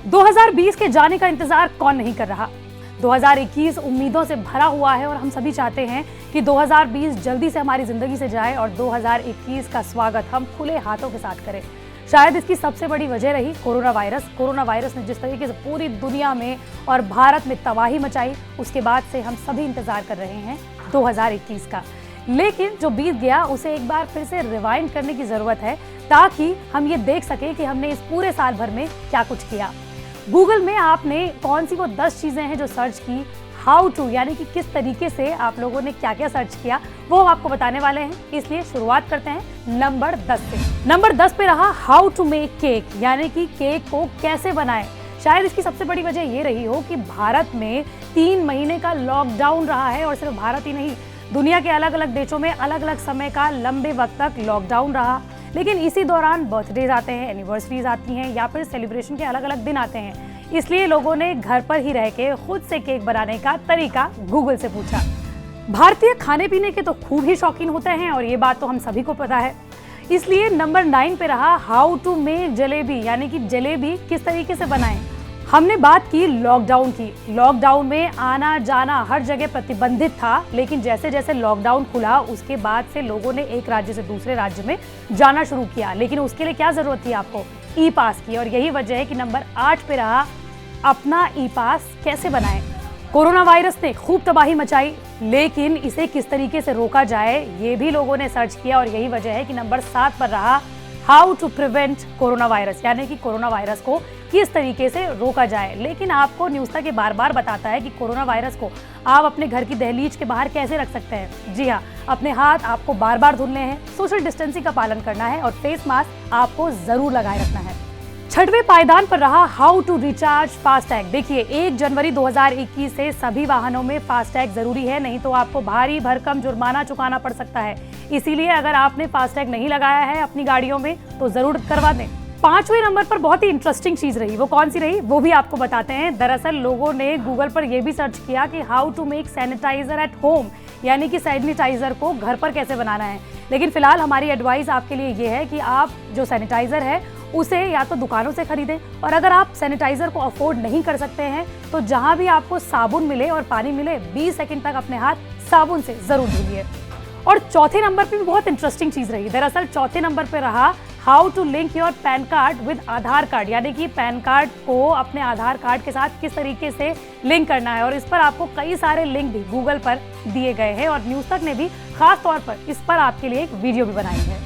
2020 के जाने का इंतजार कौन नहीं कर रहा। 2021 उम्मीदों से भरा हुआ है और हम सभी चाहते हैं कि 2020 जल्दी से हमारी जिंदगी से जाए और 2021 का स्वागत हम खुले हाथों के साथ करें। शायद इसकी सबसे बड़ी वजह रही कोरोना वायरस ने जिस तरीके से पूरी दुनिया में और भारत में तबाही मचाई, उसके बाद से हम सभी इंतजार कर रहे हैं 2021 का। लेकिन जो बीत गया उसे एक बार फिर से रिवाइंड करने की जरूरत है, ताकि हम ये देख सकें कि हमने इस पूरे साल भर में क्या कुछ किया। गूगल में आपने कौन सी वो 10 चीजें हैं जो सर्च की, हाउ टू यानी कि किस तरीके से आप लोगों ने क्या क्या सर्च किया, वो हम आपको बताने वाले हैं। इसलिए शुरुआत करते हैं नंबर 10 से। नंबर 10 पे रहा हाउ टू मेक केक, यानी कि केक को कैसे बनाएं। शायद इसकी सबसे बड़ी वजह ये रही हो कि भारत में 3 महीने का लॉकडाउन रहा है, और सिर्फ भारत ही नहीं, दुनिया के अलग अलग देशों में अलग अलग समय का लंबे वक्त तक लॉकडाउन रहा। लेकिन इसी दौरान बर्थडेज आते हैं, एनिवर्सरीज आती हैं, या फिर सेलिब्रेशन के अलग अलग दिन आते हैं। इसलिए लोगों ने घर पर ही रह के खुद से केक बनाने का तरीका गूगल से पूछा। भारतीय खाने पीने के तो खूब ही शौकीन होते हैं, और ये बात तो हम सभी को पता है। इसलिए नंबर 9 पे रहा हाउ टू मेक जलेबी, यानी कि जलेबी किस तरीके से बनाएं। हमने बात की लॉकडाउन की। लॉकडाउन में आना जाना हर जगह प्रतिबंधित था, लेकिन जैसे जैसे लॉकडाउन खुला उसके बाद से लोगों ने एक राज्य से दूसरे राज्य में जाना शुरू किया। लेकिन उसके लिए क्या जरूरत थी आपको? ई पास की। और यही वजह है कि नंबर 8 पे रहा अपना ई पास कैसे बनाएं। कोरोना वायरस ने खूब तबाही मचाई, लेकिन इसे किस तरीके से रोका जाए ये भी लोगों ने सर्च किया, और यही वजह है कि नंबर 7 पर रहा how to prevent corona virus, यानी कि कोरोना वायरस को किस तरीके से रोका जाए। लेकिन आपको न्यूज़ तक बार बार बताता है कि कोरोना वायरस को आप अपने घर की दहलीज के बाहर कैसे रख सकते हैं। जी हाँ, अपने हाथ आपको बार बार धुलने हैं, सोशल डिस्टेंसिंग का पालन करना है, और फेस मास्क आपको जरूर लगाए रखना है। 6वें पायदान पर रहा हाउ टू रिचार्ज फास्टैग। देखिए, 1 जनवरी 2021 से सभी वाहनों में फास्टैग जरूरी है, नहीं तो आपको भारी भरकम जुर्माना चुकाना पड़ सकता है। इसीलिए अगर आपने फास्टैग नहीं लगाया है अपनी गाड़ियों में तो जरूर करवा दें। 5वें नंबर पर बहुत ही इंटरेस्टिंग चीज रही, वो कौन सी रही वो भी आपको बताते हैं। दरअसल लोगों ने गूगल पर यह भी सर्च किया कि how to make sanitiser at home, यानी कि सैनिटाइजर को घर पर कैसे बनाना है। लेकिन फिलहाल हमारी एडवाइस आपके लिए ये है कि आप जो सैनिटाइजर है उसे या तो दुकानों से खरीदें, और अगर आप सैनिटाइजर को अफोर्ड नहीं कर सकते हैं तो जहां भी आपको साबुन मिले और पानी मिले 20 सेकंड तक अपने हाथ साबुन से जरूर धुलिए। और 4थे नंबर पे भी बहुत इंटरेस्टिंग चीज रही। दरअसल 4थे नंबर पे रहा how to link your PAN card with Aadhaar card, यानी कि पैन कार्ड को अपने आधार कार्ड के साथ किस तरीके से लिंक करना है। और इस पर आपको कई सारे लिंक भी गूगल पर दिए गए हैं, और न्यूज़ तक ने भी खास तौर पर इस पर आपके लिए एक वीडियो भी बनाई है।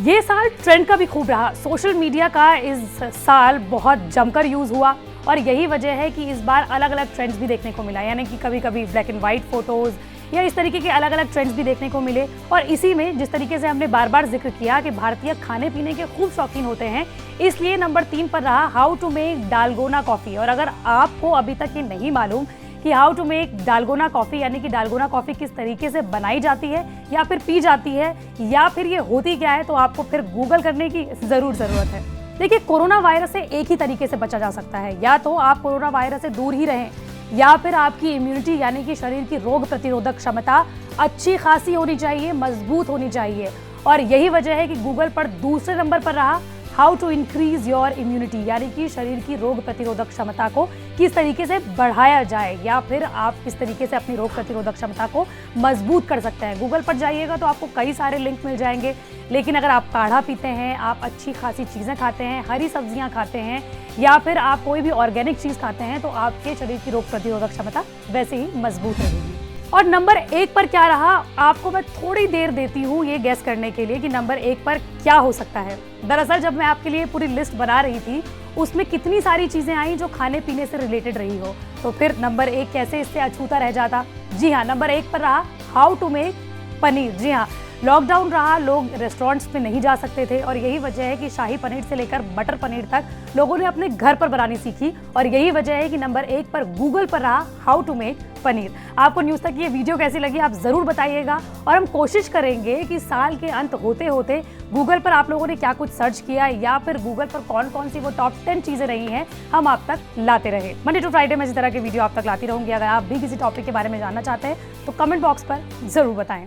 ये साल ट्रेंड का भी खूब रहा। सोशल मीडिया का इस साल बहुत जमकर यूज हुआ, और यही वजह है कि इस बार अलग अलग ट्रेंड्स भी देखने को मिला, यानी कि कभी कभी ब्लैक एंड व्हाइट फोटोज या इस तरीके के अलग अलग ट्रेंड्स भी देखने को मिले। और इसी में जिस तरीके से हमने बार बार जिक्र किया कि भारतीय खाने पीने के खूब शौकीन होते हैं, इसलिए नंबर 3 पर रहा how to make dalgona coffee. और अगर आपको अभी तक ये नहीं मालूम कि how to make dalgona coffee, यानी कि डालगोना कॉफी किस तरीके से बनाई जाती है या फिर पी जाती है या फिर ये होती क्या है, तो आपको फिर गूगल करने की जरूर जरूरत है। देखिए, कोरोना वायरस से एक ही तरीके से बचा जा सकता है, या तो आप कोरोना वायरस से दूर ही रहें, या फिर आपकी इम्यूनिटी यानी कि शरीर की रोग प्रतिरोधक क्षमता अच्छी खासी होनी चाहिए, मजबूत होनी चाहिए। और यही वजह है कि गूगल पर दूसरे नंबर पर रहा how to increase your immunity, यानी कि शरीर की रोग प्रतिरोधक क्षमता को किस तरीके से बढ़ाया जाए, या फिर आप किस तरीके से अपनी रोग प्रतिरोधक क्षमता को मजबूत कर सकते हैं। गूगल पर जाइएगा तो आपको कई सारे लिंक मिल जाएंगे। लेकिन अगर आप काढ़ा पीते हैं, आप अच्छी खासी चीज़ें खाते हैं, हरी सब्जियां खाते हैं, या फिर आप कोई भी ऑर्गेनिक चीज़ खाते हैं, तो आपके शरीर की रोग प्रतिरोधक क्षमता वैसे ही मजबूत रहेगी। और नंबर 1 पर क्या रहा, आपको मैं थोड़ी देर देती हूँ ये गैस करने के लिए कि नंबर 1 पर क्या हो सकता है। दरअसल जब मैं आपके लिए पूरी लिस्ट बना रही थी, उसमें कितनी सारी चीजें आई जो खाने पीने से रिलेटेड रही हो, तो फिर नंबर 1 कैसे इससे अछूता रह जाता। जी हाँ, नंबर 1 पर रहा हाउ टू मेक पनीर। जी हाँ, लॉकडाउन रहा, लोग रेस्टोरेंट्स में नहीं जा सकते थे, और यही वजह है कि शाही पनीर से लेकर बटर पनीर तक लोगों ने अपने घर पर बनानी सीखी। और यही वजह है कि नंबर 1 पर गूगल पर रहा हाउ टू मेक पनीर। आपको न्यूज़ तक ये वीडियो कैसी लगी आप ज़रूर बताइएगा, और हम कोशिश करेंगे कि साल के अंत होते होते गूगल पर आप लोगों ने क्या कुछ सर्च किया, या फिर गूगल पर कौन कौन सी वो टॉप 10 चीज़ें रही हैं, हम आप तक लाते रहे। मंडे टू फ्राइडे में इस तरह के वीडियो आप तक लाती रहूँगी। अगर आप भी किसी टॉपिक के बारे में जानना चाहते हैं तो कमेंट बॉक्स पर ज़रूर बताएं।